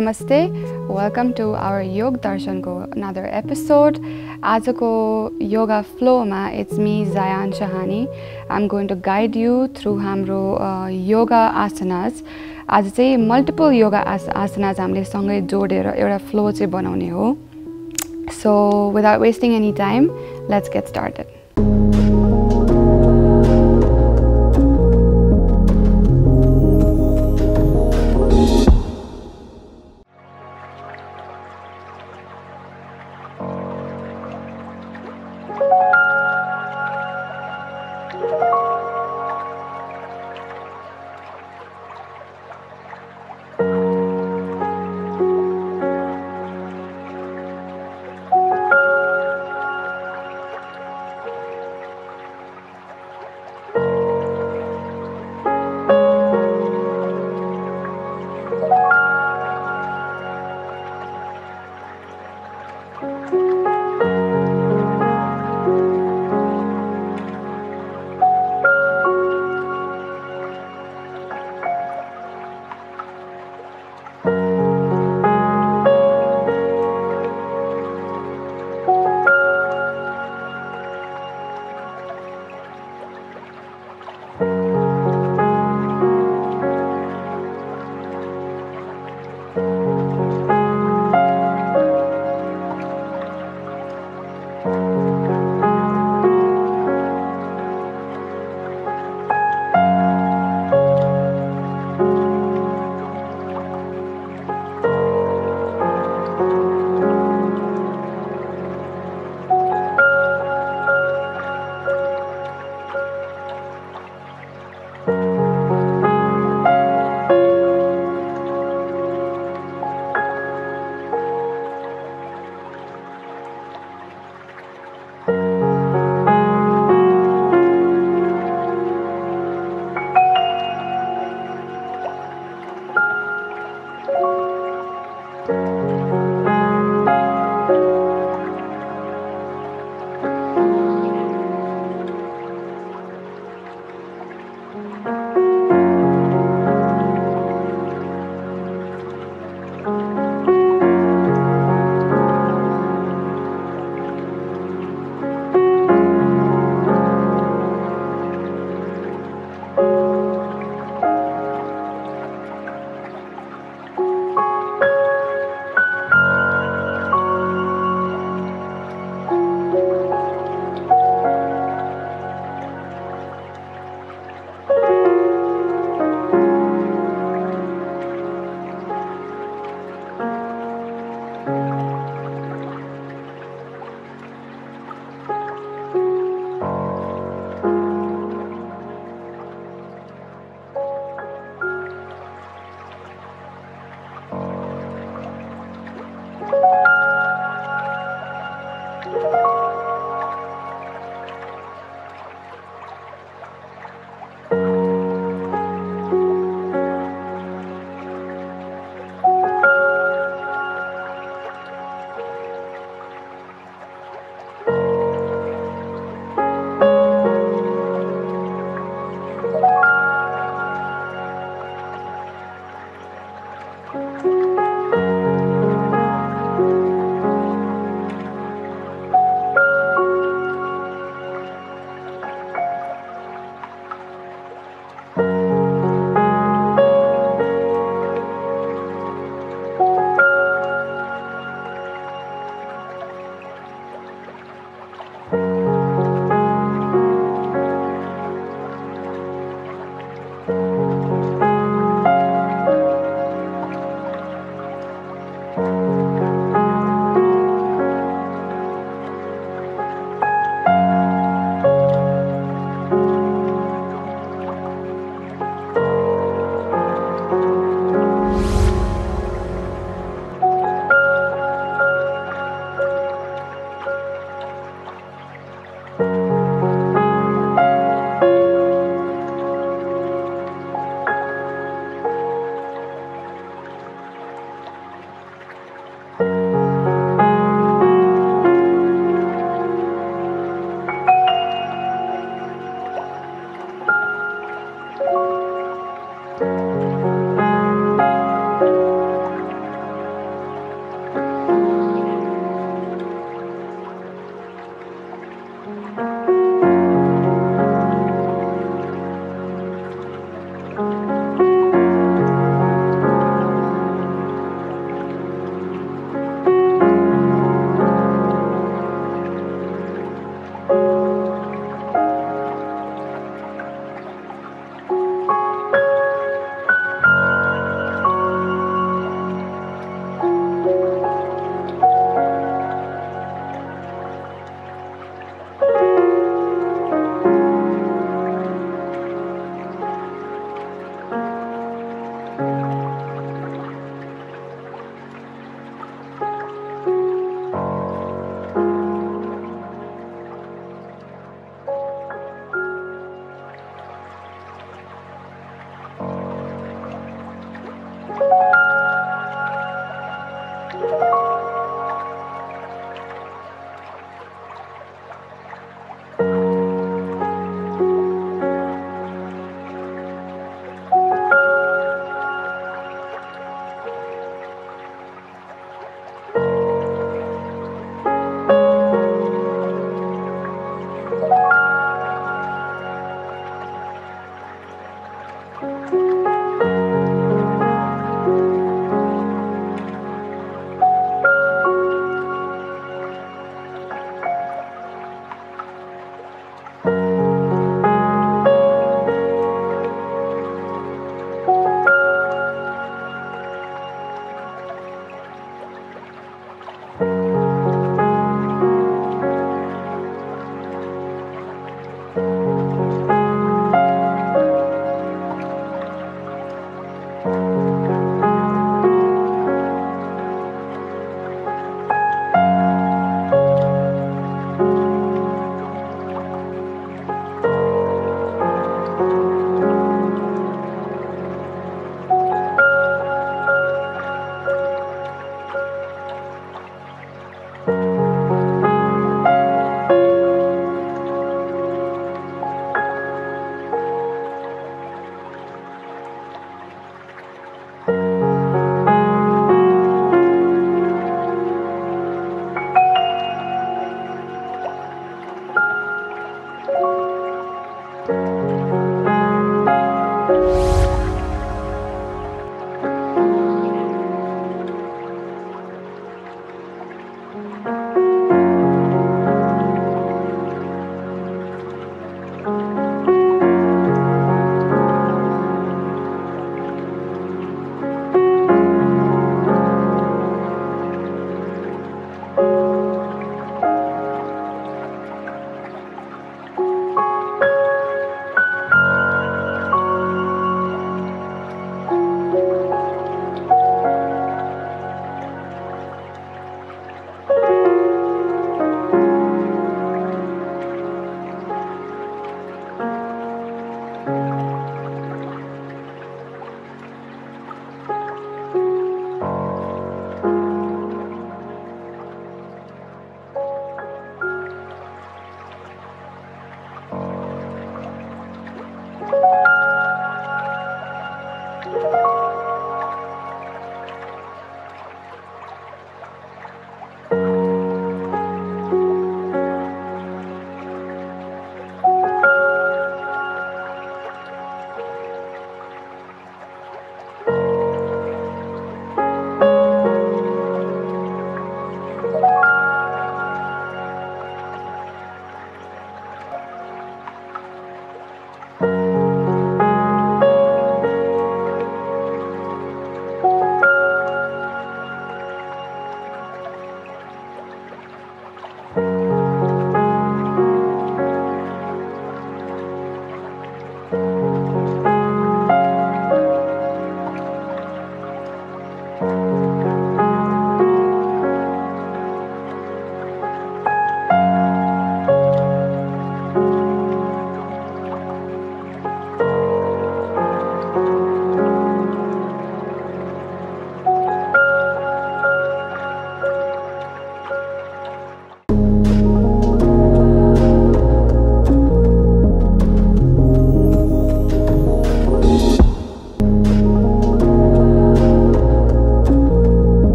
Namaste. Welcome to our Yoga Darshan ko another episode. Ajako yoga flow ma it's me Zahyan Shahani. I'm going to guide you through hamro yoga asanas. आज चाहिँ multiple yoga asanas हामीले सँगै जोडेर एउटा flow चाहिँ बनाउने हो. So without wasting any time, let's get started.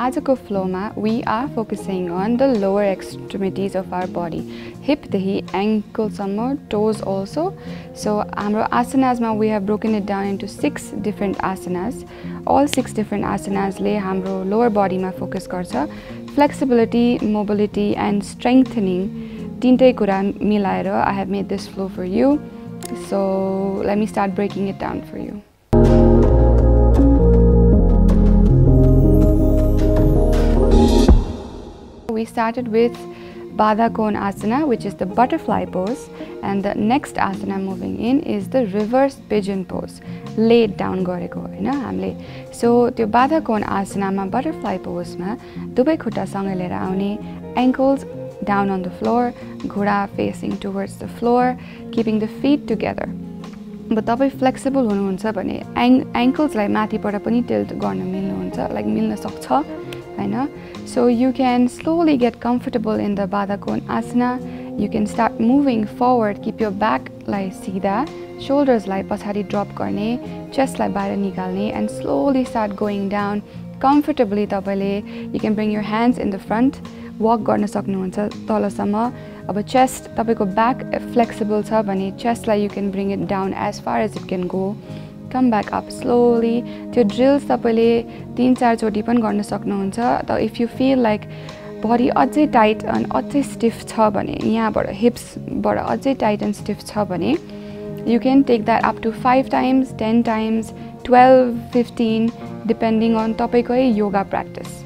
आजको फ्लोमा we are focusing on the lower extremities of our body, hip देखि ankle सम्म, toes also. So हाम्रो asanas मा we have broken it down into 6 different asanas. All 6 different asanas ले हाम्रो lower body मा focus गर्छ. Flexibility, mobility and strengthening तीनटै कुरा मिलाएर I have made this flow for you. So let me start breaking it down for you. We started with Badha Kona Asana, which is the butterfly pose, and the next asana moving in is the reverse pigeon pose, laid down gareko हैन हामीले. So त्यो Badha Kona Asana मा butterfly pose मा दुबै खुट्टा सँगै लिएर आउने, ankles down on the floor, घुँडा facing towards the floor, keeping the feet together. But तपाई flexible हुनुहुन्छ भने ankles लाई माथिबाट पनि tilt गर्न मिल्नुहुन्छ, like मिल्न सक्छ हैन. So you can slowly get comfortable in the Badha Kona Asana. You can start moving forward, keep your back like sida, shoulders like pachadi drop गर्ने, chest like बाहिर निकाल्ने, and slowly start going down comfortably. तपाईले you can bring your hands in the front, walk गर्न सक्नुहुन्छ तलसम्म. अब chest तपाईको back flexible छ भने chest lie you can bring it down as far as it can go. Come back up slowly. त्यो drills तपाईले 3-4 चोटी पनि गर्न सक्नुहुन्छ. If you feel like body अझै tight and अझै stiff छ भने, यहाँबाट hips बाट अझै tight and stiff छ भने, you can take that up to 5 times, 10 times, 12, 15 depending on तपाईकै yoga practice.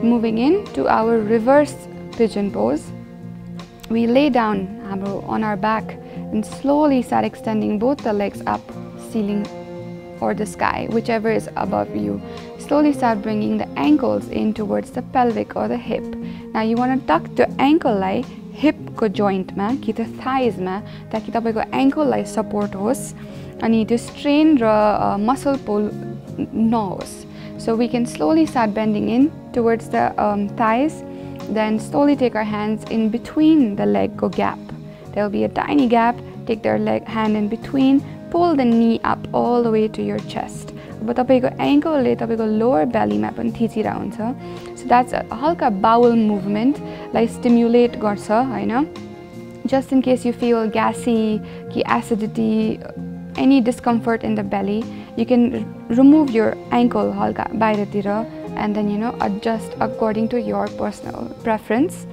Moving in to our reverse pigeon pose. We lay down on our back and slowly start extending both the legs up, ceiling or the sky, whichever is above you. Slowly start bringing the ankles in towards the pelvic or the hip. Now you want to tuck the ankle like hip ko joint ma ki the thighs ma taki tapaiko ankle like support hoस् ani त्यो strain raw muscle pull nahos. So we can slowly start bending in towards the thighs, then slowly take our hands in between the leg ko gap. There will be a tiny gap. Take their hand in between, pull the knee up all the way to your chest. But tapaiko ankle le tapaiko lower belly ma pani थिचिरा हुन्छ. So that's a halka bowel movement like stimulate garcha Hahn. Just in case you feel gassy, ki acidity, any discomfort in the belly, you can remove your ankle halka bahiratira and then adjust according to your personal preference.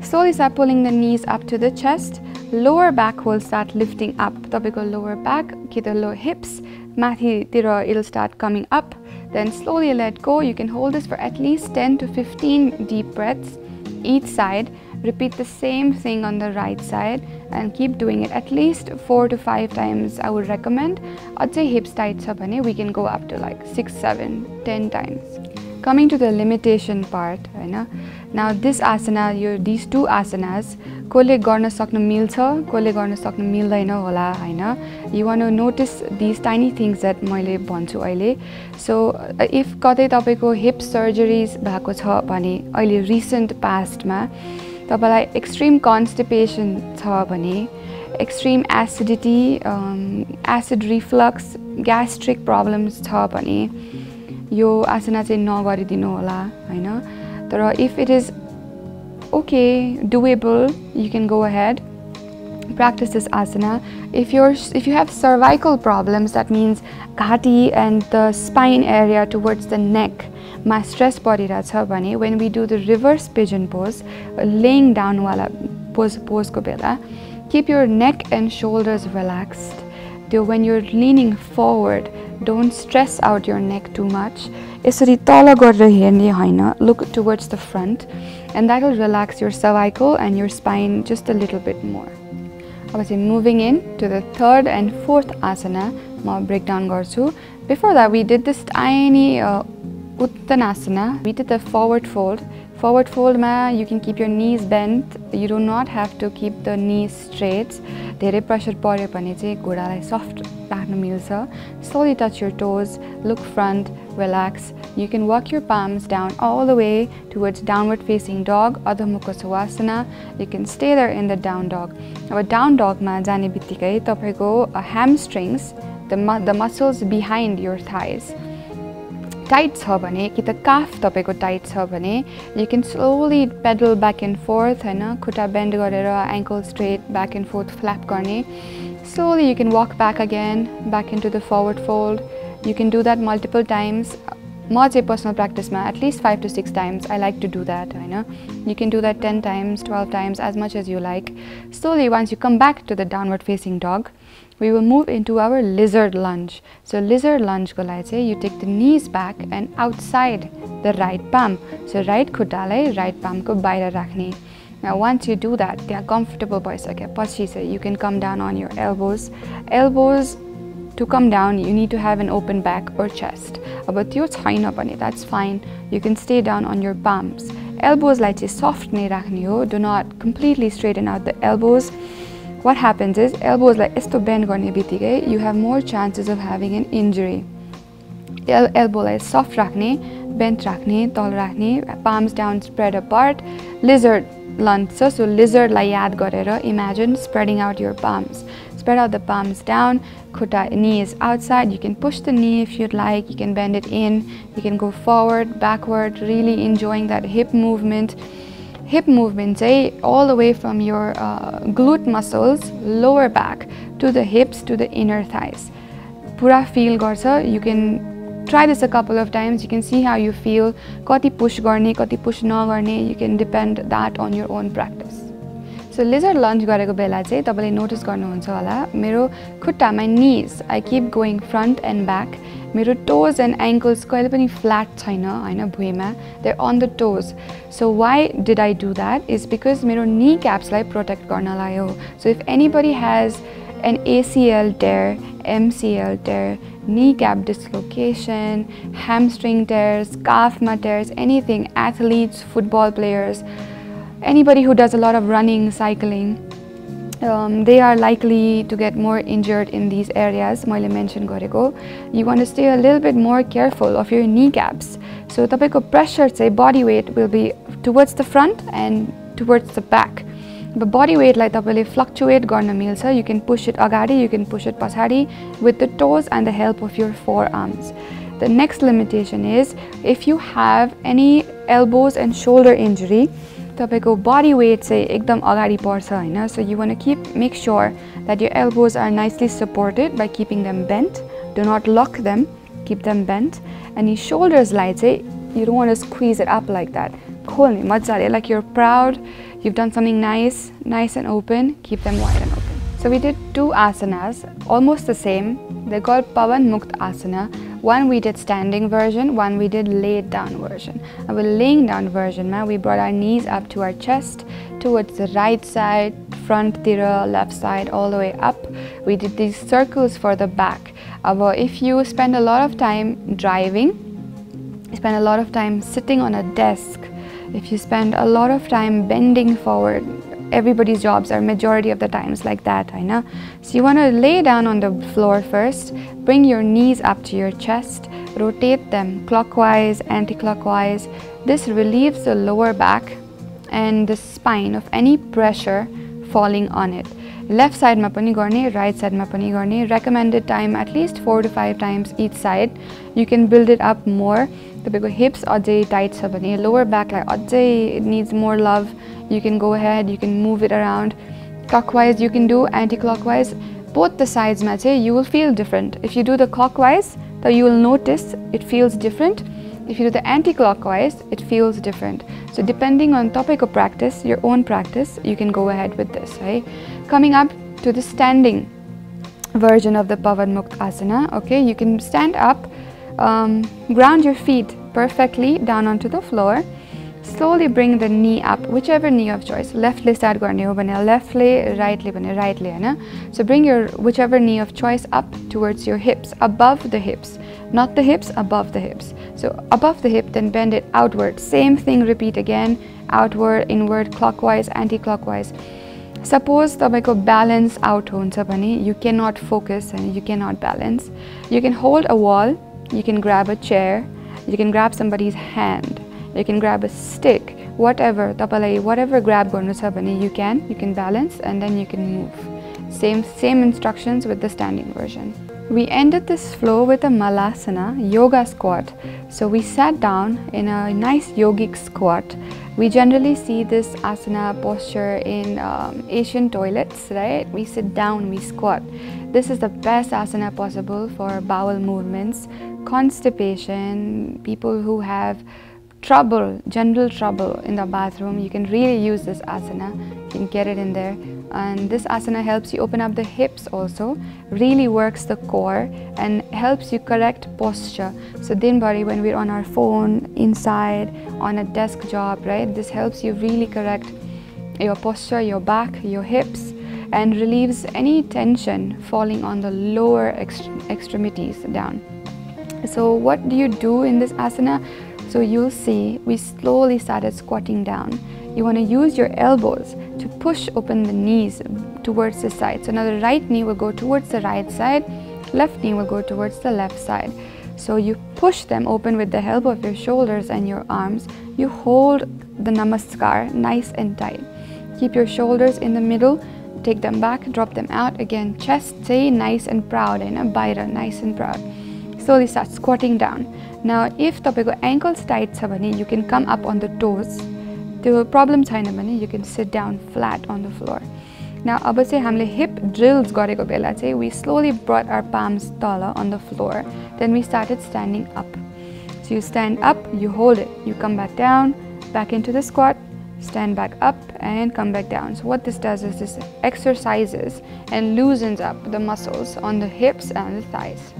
Slowly start pulling the knees up to the chest. Lower back will start lifting up. Tapaiko lower back, ki the lower hips, mathi tira it'll start coming up. Then slowly let go. You can hold this for at least 10 to 15 deep breaths each side. Repeat the same thing on the right side and keep doing it at least 4 to 5 times. I would recommend. Achai hips tight cha bhane we can go up to like 6, 7, 10 times. Coming to the limitation part, now this asana, these two asanas, कोले गर्न सक्नु मिल्छ, कोले गर्न सक्नु मिल्दैन होला हैन. You want to notice these tiny things that मैले भन्छु अहिले. So if कतै तपाईको hip surgeries भएको छ भने अहिले recent past मा तपाईलाई extreme constipation छ भने, extreme acidity, acid reflux, gastric problems छ भने यो asana चाहिँ नगरिदिनु होला हैन. तर if it is okay, doable, you can go ahead, practice this asana. If you have cervical problems, that means ghati and the spine area towards the neck ma stress परिरहेछ भने, when we do the reverse pigeon pose, laying down wala pose ko bela, keep your neck and shoulders relaxed. When you're leaning forward, don't stress out your neck too much. यसरी तल गरेर हेर्ने हैन, look towards the front, and that will relax your cervical and your spine just a little bit more. Obviously, moving in to the third and fourth asana, ma breakdown garchu. Before that, we did this tiny uttanasana. We did the forward fold. Forward fold ma, you can keep your knees bent. You do not have to keep the knees straight. धेरै pressure पर्यो भने चाहिँ घुँडालाई soft राख्न मिल्छ. Slowly touch your toes, look front, relax. You can walk your palms down all the way towards downward facing dog, Adho Mukha Savasana. You can stay there in the down dog. अब down dog मा जाने बित्तिकै तपाईको hamstrings, the muscles behind your thighs, tight छ भने कि त calf तपाईको tight छ भने, you can slowly pedal back and forth हैन, खुट्टा bend गरेर ankle straight back and forth flap गर्ने. Slowly you can walk back again, back into the forward fold. You can do that multiple times. म चाहिँ personal practice मा at least 5 to 6 times I like to do that Hahn. You can do that 10 times, 12 times, as much as you like. Slowly, once you come back to the downward facing dog, we will move into our lizard lunge. So lizard lunge ko lai chahi you take the knees back and outside the right palm. So right khuttalai right palm ko bahira rakhne. Now once you do that, they are comfortable bhaisakyo पछि चाहिँ you can come down on your elbows. Elbows to come down, you need to have an open back or chest. Aba त्यो छैन भने that's fine. You can stay down on your palms. Elbows lai chahi soft नै राख्ने हो. Do not completely straighten out the elbows. What happens is elbows like esto bend गर्ने बित्तिकै you have more chances of having an injury. Elbow like soft राख्ने, bent राख्ने, तल राख्ने, palms down, spread apart. Lizard lunge. So lizard लाई याद गरेर imagine spreading out your palms. Spread out the palms down, khutta knee is outside. You can push the knee if you'd like, you can bend it in, you can go forward, backward, really enjoying that hip movement. Hip movement say all the way from your glute muscles, lower back, to the hips, to the inner thighs. Pura feel garcha. You can try this a couple of times. You can see how you feel. Kati push गर्ने, kati push नगर्ने. You can depend that on your own practice. So lizard lunge गरेको बेला चाहिँ तपाईले notice गर्नुहुन्छ होला मेरो खुट्टा, my knees, I keep going front and back, मेरो toes and ankles कहिले पनि flat छैन हैन भुइँमा, they're on the toes. So why did I do that is because मेरो kneecaps लाई protect गर्नलाई हो. So if anybody has an ACL tear, MCL tear, kneecap dislocation, hamstring tears, calf tears, anything, athletes, football players, anybody who does a lot of running, cycling, they are likely to get more injured in these areas. मैले mention गरेको. You want to stay a little bit more careful of your kneecaps. So तपाईको pressure चाहिँ body weight will be towards the front and towards the back. But body weight लाई तपाईले fluctuate गर्न मिल्छ. You can push it अगाडि, you can push it पछाडि with the toes and the help of your forearms. The next limitation is if you have any elbows and shoulder injury, तपाईको body weight चाहिँ एकदम अगाडि पर्छ हैन. So you want to make sure that your elbows are nicely supported by keeping them bent. Do not lock them, keep them bent. And your shoulders लाई चाहिँ you don't want to squeeze it up like that. खोल्ने मज्जाले, like you're proud, you've done something nice and open, keep them wide and open. So we did 2 asanas, almost the same. They're called Pavan Mukta Asana. One we did standing version, one we did laid down version. Our laying down version, we brought our knees up to our chest, towards the right side, front tira, left side, all the way up. We did these circles for the back. If you spend a lot of time driving, you spend a lot of time sitting on a desk, if you spend a lot of time bending forward, everybody's jobs are majority of the times like that, I know. So you want to lay down on the floor first, bring your knees up to your chest, rotate them clockwise, anti-clockwise. This relieves the lower back and the spine of any pressure falling on it. Left side ma pani गर्ने, right side ma pani गर्ने. Recommended time at least 4 to 5 times each side. You can build it up more. तपाईको hips अझै tight छ भने, lower back लाई अझै it needs more love. You can go ahead, you can move it around. Clockwise you can do, anti-clockwise. Both the sides ma चाहिँ you will feel different. If you do the clockwise, then you will notice it feels different. If you do the anti-clockwise, it feels different. So depending on तपाईको practice, your own practice, you can go ahead with this, right? Coming up to the standing version of the Pavan Mukta Asana, okay? You can stand up, ground your feet perfectly down onto the floor. Slowly bring the knee up, whichever knee of choice. Left leg start गर्ने हो भने left leg, right leg भने right leg, Hahn? So bring your whichever knee of choice up towards your hips, above the hips. Not the hips, above the hips. So above the hip, then bend it outward. Same thing, repeat again. Outward, inward, clockwise, anti-clockwise. Suppose तपाईको balance out हुन्छ भने you cannot focus and you cannot balance. You can hold a wall, you can grab a chair, you can grab somebody's hand, you can grab a stick, whatever. तपाईलाई whatever grab गर्नु छ भने you can balance and then you can move. Same instructions with the standing version. We ended this flow with a malasana, yoga squat. So we sat down in a nice yogic squat. We generally see this asana posture in Asian toilets, right? We sit down, we squat. This is the best asana possible for bowel movements, constipation, people who have general trouble in the bathroom. You can really use this asana. You can get it in there. And this asana helps you open up the hips also, really works the core and helps you correct posture. So dinbari, when we're on our phone, inside, on a desk job, right? This helps you really correct your posture, your back, your hips, and relieves any tension falling on the lower extremities down. So what do you do in this asana? So you'll see we slowly started squatting down. You want to use your elbows to push open the knees towards the side. So now the right knee will go towards the right side, left knee will go towards the left side. So you push them open with the help of your shoulders and your arms. You hold the namaskar nice and tight. Keep your shoulders in the middle, take them back, drop them out. Again, chest stay nice and proud, and a baira, nice and proud. Slowly start squatting down. Now, if तपाईको ankles tight छ भने, you can come up on the toes. The problem छैन भने, you can sit down flat on the floor. Now, अब चाहिँ हामीले hip drills गरेको बेला चाहिँ we slowly brought our palms taller on the floor. Then we started standing up. So you stand up, you hold it, you come back down, back into the squat, stand back up and come back down. So what this does is this exercises and loosens up the muscles on the hips and the thighs.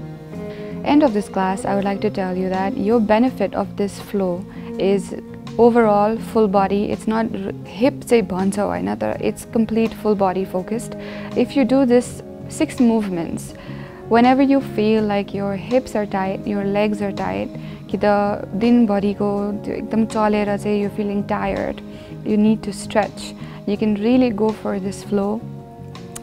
end of this class, I would like to tell you that your benefit of this flow is overall full body. It's not hip चाहिँ भन्छ हैन, तर it's complete full body focused. If you do this 6 movements, whenever you feel like your hips are tight, your legs are tight, कि त दिनभरिको त्यो एकदम चलेर चाहिँ you're feeling tired, you need to stretch, you can really go for this flow.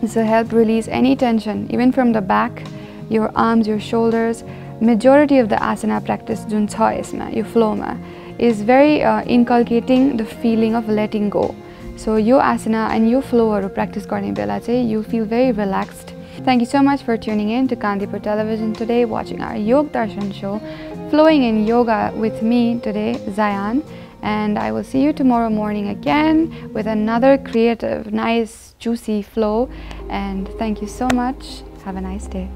This will help release any tension, even from the back, your arms, your shoulders. Majority of the asana practice जुन छ यसमा, यो flow मा, is very inculcating the feeling of letting go. So yo asana and yo flow हरु practice गर्ने बेला चाहिँ you feel very relaxed. Thank you so much for tuning in to Kantipur Television today, watching our Yog Darshan show, flowing in yoga with me today, Zahyan. And I will see you tomorrow morning again with another creative, nice, juicy flow. And thank you so much. Have a nice day.